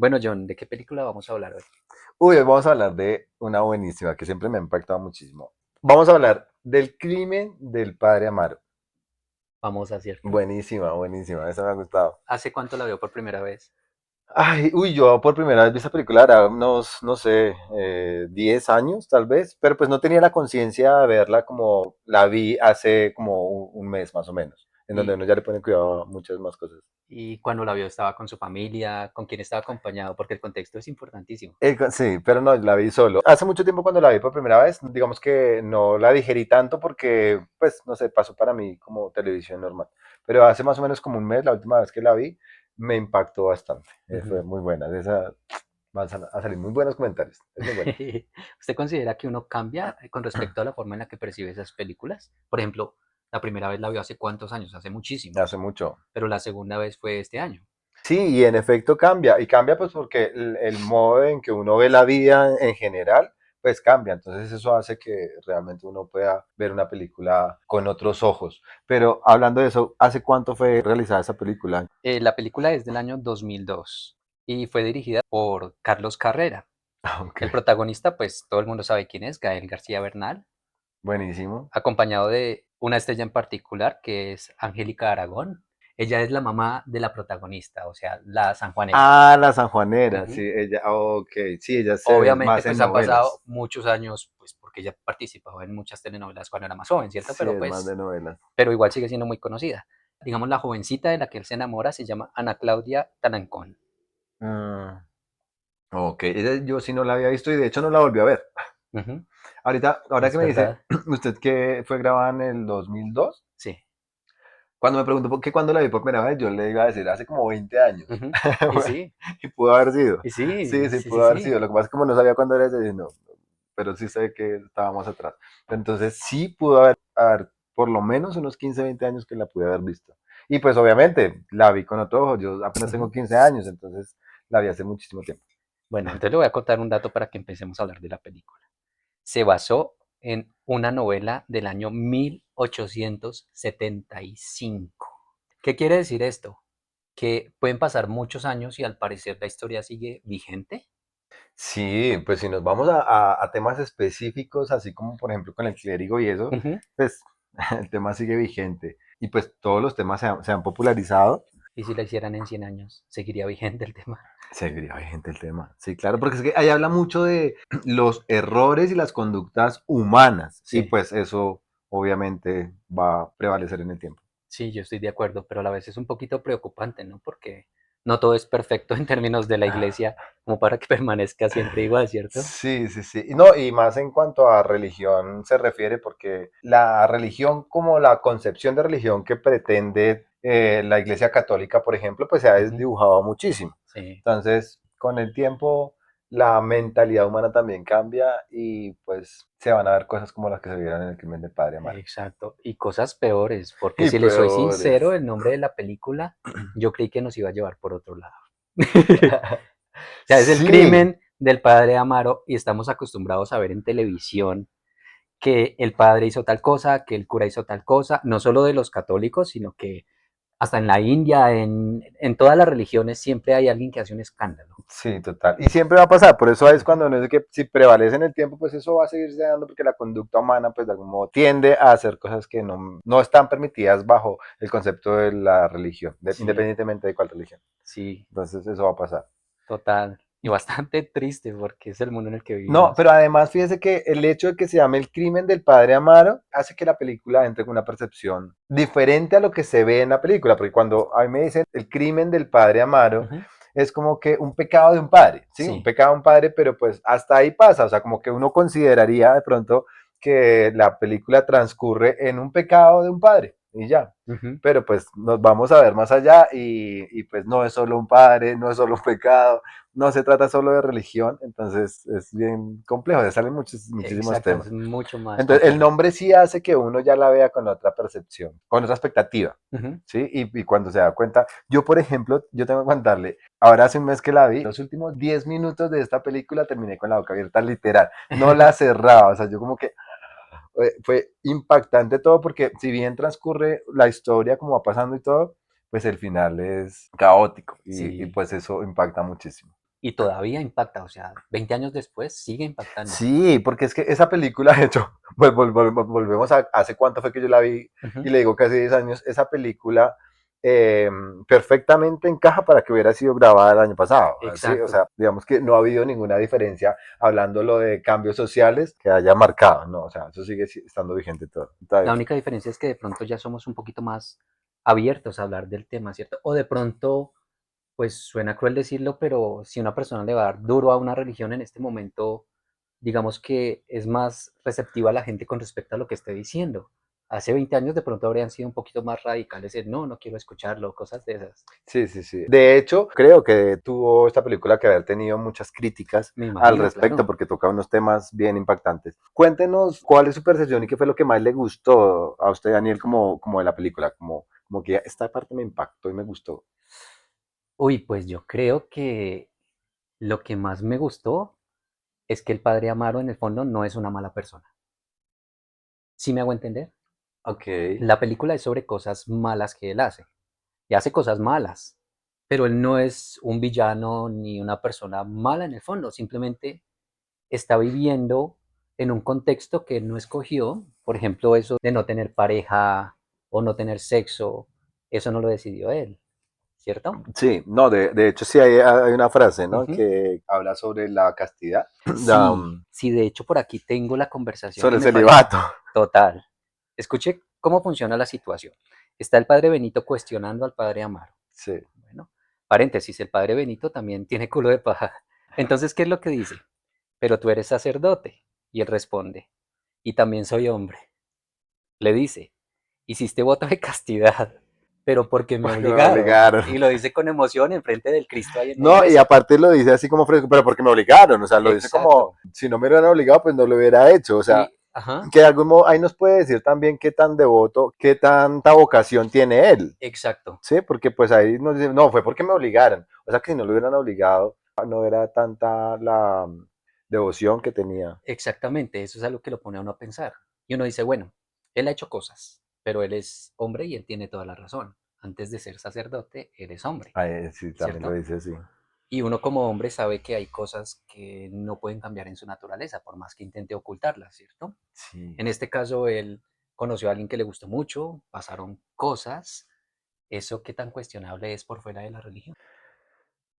Bueno, John, ¿de qué película vamos a hablar hoy? Uy, hoy vamos a hablar de una buenísima que siempre me ha impactado muchísimo. Vamos a hablar del crimen del padre Amaro. Famosa, ¿cierto? Buenísima, buenísima, esa me ha gustado. ¿Hace cuánto la vio por primera vez? Ay, uy, yo por primera vez vi esa película era unos, no sé, 10 años tal vez, pero pues no tenía la conciencia de verla como la vi hace como un mes más o menos, en donde ¿Y, uno ya le pone cuidado a muchas más cosas. y cuando la vio estaba con su familia? ¿Con quién estaba acompañado? Porque el contexto es importantísimo. Sí, pero no, la vi solo. Hace mucho tiempo cuando la vi por primera vez, digamos que no la digerí tanto porque, pues, no sé, pasó para mí como televisión normal. Pero hace más o menos como un mes, la última vez que la vi, me impactó bastante. Fue Ujú. muy buena. De esa van a salir muy buenos comentarios. Es muy buena. ¿Usted considera que uno cambia con respecto a la forma en la que percibe esas películas? Por ejemplo, la primera vez la vio hace cuántos años, hace muchísimo, Hace mucho. pero la segunda vez fue este año. Sí, y en efecto cambia. Y cambia pues porque el modo en que uno ve la vida en general, pues cambia. Entonces eso hace que realmente uno pueda ver una película con otros ojos. Pero hablando de eso, ¿hace cuánto fue realizada esa película? La película es del año 2002 y fue dirigida por Carlos Carrera. Ok, El protagonista, pues todo el mundo sabe quién es, Gael García Bernal, buenísimo. acompañado de una estrella en particular que es Angélica Aragón. Ella es la mamá de la protagonista, o sea, la sanjuanera. Ah, la sanjuanera, sí, Ujú. ella, ok, sí, ella se ve Obviamente, más en pues han pasado novelas. muchos años, pues porque ella participaba en muchas telenovelas cuando era más joven, ¿cierto? Sí, es más de novelas. Pero igual sigue siendo muy conocida. Digamos, la jovencita de la que él se enamora se llama Ana Claudia Tanancón. Mm, ok, yo sí no la había visto y de hecho no la volví a ver. Ujú. Ahorita, ahora que Es me dice verdad, usted que fue grabada en el 2002. sí. Cuando me preguntó por qué cuando la vi por primera vez, yo le iba a decir hace como 20 años. Ujú. Y sí, Y pudo haber sido. y sí, Sí, sí, sí, sí, pudo haber sí. sido. Lo que pasa es que como no sabía cuándo era ese, dije, no, pero sí sé que estábamos atrás. Entonces sí pudo haber por lo menos unos 15 20 años que la pude haber visto. Y pues obviamente la vi con otro ojo. Yo apenas tengo Ujú. 15 años, entonces la vi hace muchísimo tiempo. Bueno, entonces le voy a contar un dato para que empecemos a hablar de la película. Se basó en una novela del año 1875. ¿Qué quiere decir esto? Que pueden pasar muchos años y al parecer la historia sigue vigente. Sí, pues si nos vamos a temas específicos, así como por ejemplo con el clérigo y eso, Ujú. pues el tema sigue vigente. Y pues todos los temas se han popularizado. Y si la hicieran en 100 años, seguiría vigente el tema. Seguiría vigente el tema. Sí, claro, porque es que ahí habla mucho de los errores y las conductas humanas. Y Sí, pues eso obviamente va a prevalecer en el tiempo. sí, yo estoy de acuerdo, pero a la vez es un poquito preocupante, ¿no? Porque no todo es perfecto en términos de la iglesia como para que permanezca siempre igual, ¿cierto? Sí, sí, sí. Y no, y más en cuanto a religión se refiere, porque la religión como la concepción de religión que pretende la Iglesia Católica, por ejemplo, pues se ha Ujú. desdibujado muchísimo. Sí. Entonces, con el tiempo, la mentalidad humana también cambia y pues se van a ver cosas como las que se vieron en el crimen del padre Amaro. Exacto, y cosas peores, porque Y si le soy peores. sincero, el nombre de la película, yo creí que nos iba a llevar por otro lado. O sea, es el Sí, crimen del padre Amaro y estamos acostumbrados a ver en televisión que el padre hizo tal cosa, que el cura hizo tal cosa, no solo de los católicos, sino que hasta en la India, en todas las religiones, siempre hay alguien que hace un escándalo. sí, total. Y siempre va a pasar, por eso es Ujú. cuando uno dice que si prevalece en el tiempo, pues eso va a seguirse dando porque la conducta humana, pues de algún modo tiende a hacer cosas que no están permitidas bajo el concepto de la religión, Sí, independientemente de cuál religión. sí, Entonces eso va a pasar. total. Y bastante triste porque es el mundo en el que No, vivimos. pero además fíjese que el hecho de que se llame el crimen del padre Amaro hace que la película entre con una percepción diferente a lo que se ve en la película, porque cuando a mí me dicen el crimen del padre Amaro, Ujú. es como que un pecado de un padre, ¿sí? Un Sí. pecado de un padre, pero pues hasta ahí pasa, o sea, como que uno consideraría de pronto que la película transcurre en un pecado de un padre y ya. Ujú. Pero pues nos vamos a ver más allá y pues no es solo un padre, no es solo un pecado, no se trata solo de religión, entonces es bien complejo, le salen muchísimos Exacto, temas. es mucho más Entonces el complejo. nombre sí hace que uno ya la vea con otra percepción, con otra expectativa, Ujú. ¿sí? Y cuando se da cuenta, yo por ejemplo, yo tengo que contarle, ahora hace un mes que la vi, los últimos 10 minutos de esta película terminé con la boca abierta literal, no la cerraba, o sea, yo como que fue impactante todo porque si bien transcurre la historia como va pasando y todo, pues el final es caótico y Sí, pues eso impacta muchísimo. y todavía impacta, o sea, 20 años después sigue impactando. Sí, porque es que esa película, de hecho, volvemos a hace cuánto fue que yo la vi Ujú, y le digo casi 10 años, esa película perfectamente encaja para que hubiera sido grabada el año pasado, ¿sí? O exacto. sea, digamos que no ha habido ninguna diferencia hablando lo de cambios sociales que haya marcado, ¿no? O sea, eso sigue estando vigente todo. La única diferencia es que de pronto ya somos un poquito más abiertos a hablar del tema, ¿cierto? O de pronto, pues suena cruel decirlo, pero si una persona le va a dar duro a una religión en este momento, digamos que es más receptiva a la gente con respecto a lo que esté diciendo. Hace 20 años de pronto habrían sido un poquito más radicales en no, no quiero escucharlo, cosas de esas. Sí, sí, sí. De hecho, creo que tuvo esta película que haber tenido muchas críticas Me al imagino, respecto claro. porque toca unos temas bien impactantes. Cuéntenos cuál es su percepción y qué fue lo que más le gustó a usted, Daniel, como de la película, como que esta parte me impactó y me gustó. Uy, pues yo creo que lo que más me gustó es que el padre Amaro en el fondo no es una mala persona. ¿Sí me hago entender? Ok. La película es sobre cosas malas que él hace. Y hace cosas malas. Pero él no es un villano ni una persona mala en el fondo. Simplemente está viviendo en un contexto que él no escogió. Por ejemplo, eso de no tener pareja o no tener sexo. Eso no lo decidió él. ¿Cierto? Sí, no, de hecho sí hay una frase, ¿no? Ujú. Que habla sobre la castidad, Sí, sí, de hecho por aquí tengo la conversación sobre que el me parece celibato. total. Escuche cómo funciona la situación. Está el padre Benito cuestionando al padre Amaro. Sí. Bueno, paréntesis, el padre Benito también tiene culo de paja. Entonces, ¿qué es lo que dice? Pero tú eres sacerdote. Y él responde, y también soy hombre. Le dice, hiciste voto de castidad, pero porque me Porque me obligaron. obligaron. Y lo dice con emoción en frente del Cristo ahí en la No, y iglesia. aparte lo dice así como fresco, pero porque me obligaron, o sea, lo dice como, Exacto. si no me hubieran obligado, pues no lo hubiera hecho, o sea, Y, ajá, que de algún modo ahí nos puede decir también qué tan devoto, qué tanta vocación tiene él, exacto. ¿sí? Porque pues ahí nos dice, no, fue porque me obligaron, o sea, que si no lo hubieran obligado, no era tanta la devoción que tenía. Exactamente, eso es algo que lo pone a uno a pensar. Y uno dice, bueno, él ha hecho cosas, pero él es hombre y él tiene toda la razón. Antes de ser sacerdote, él es hombre, Sí, también lo ¿cierto? dice así. Y uno como hombre sabe que hay cosas que no pueden cambiar en su naturaleza, por más que intente ocultarlas, ¿cierto? Sí. En este caso, él conoció a alguien que le gustó mucho, pasaron cosas. ¿Eso qué tan cuestionable es por fuera de la religión?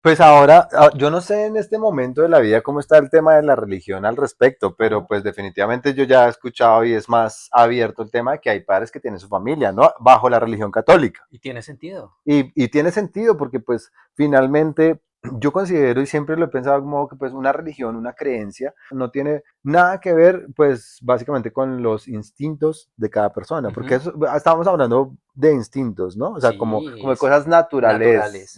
Pues ahora, yo no sé en este momento de la vida cómo está el tema de la religión al respecto, pero Ajá. pues definitivamente yo ya he escuchado y es más abierto el tema de que hay padres que tienen su familia, ¿no? Bajo la religión católica. Y tiene sentido. Y tiene sentido porque pues finalmente yo considero y siempre lo he pensado como que pues una religión, una creencia, no tiene nada que ver pues básicamente con los instintos de cada persona, porque Ujú. eso, estábamos hablando de instintos, ¿no? O sea, como Sí, de cosas sí, naturales,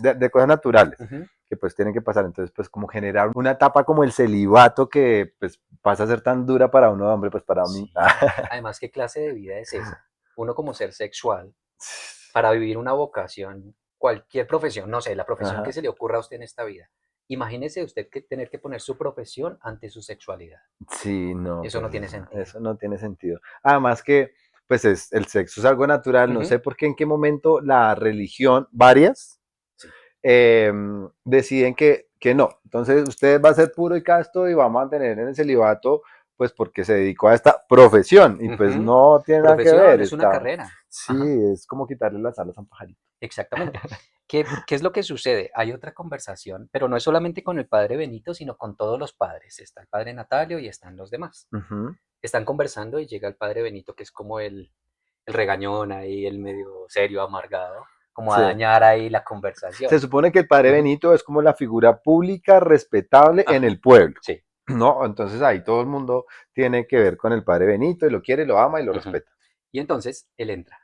naturales. de cosas naturales Ujú. que pues tienen que pasar. Entonces pues como generar una etapa como el celibato que pues pasa a ser tan dura para uno, hombre, pues para mí. Sí. Además, ¿qué clase de vida es esa? Uno como ser sexual, para vivir una vocación, cualquier profesión, no sé, la profesión que Ajá. se le ocurra a usted en esta vida. Imagínese usted que tener que poner su profesión ante su sexualidad. Sí, no, Eso pues no tiene sentido. eso no tiene sentido. Además que, pues el sexo es algo natural, no Ujú. sé por qué en qué momento la religión, varias, Sí. deciden que no. Entonces usted va a ser puro y casto y va a mantener en el celibato, pues porque se dedicó a esta profesión y pues Ujú. no tiene nada que ver, Profesión es una está, carrera. sí, Ajá. es como quitarle las alas a un pajarito. Exactamente. ¿Qué es lo que sucede? Hay otra conversación, pero no es solamente con el padre Benito, sino con todos los padres. Está el padre Natalio y están los demás. Ujú. Están conversando y llega el padre Benito, que es como el regañón ahí, el medio serio, amargado, como a Sí. dañar ahí la Se conversación. supone que el padre Ujú. Benito es como la figura pública respetable en Ajá, el pueblo. sí. No, entonces ahí todo el mundo tiene que ver con el padre Benito y lo quiere, lo ama y lo Ujú. respeta. Y entonces él entra.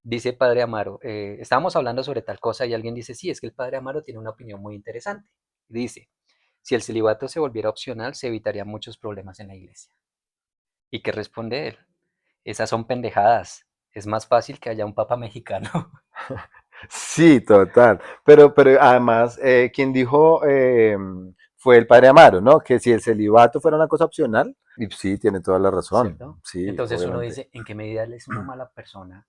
Dice padre Amaro, estábamos hablando sobre tal cosa y alguien dice, sí, es que el padre Amaro tiene una opinión muy interesante. Dice, si el celibato se volviera opcional, se evitarían muchos problemas en la iglesia. ¿Y qué responde él? Esas son pendejadas. Es más fácil que haya un papa mexicano. Sí, total. Pero además, quien dijo fue el padre Amaro, ¿no? Que si el celibato fuera una cosa opcional, y sí, tiene toda la razón. ¿Cierto? Sí, Entonces uno obviamente. dice, ¿en qué medida él es una mala persona?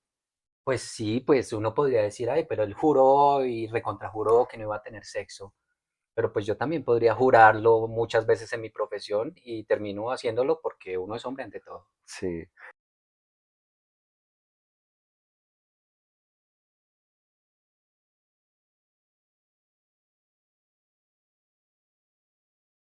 Pues sí, pues uno podría decir, ay, pero él juró y recontrajuró que no iba a tener sexo. pero pues yo también podría jurarlo muchas veces en mi profesión y termino haciéndolo porque uno es hombre ante todo. Sí.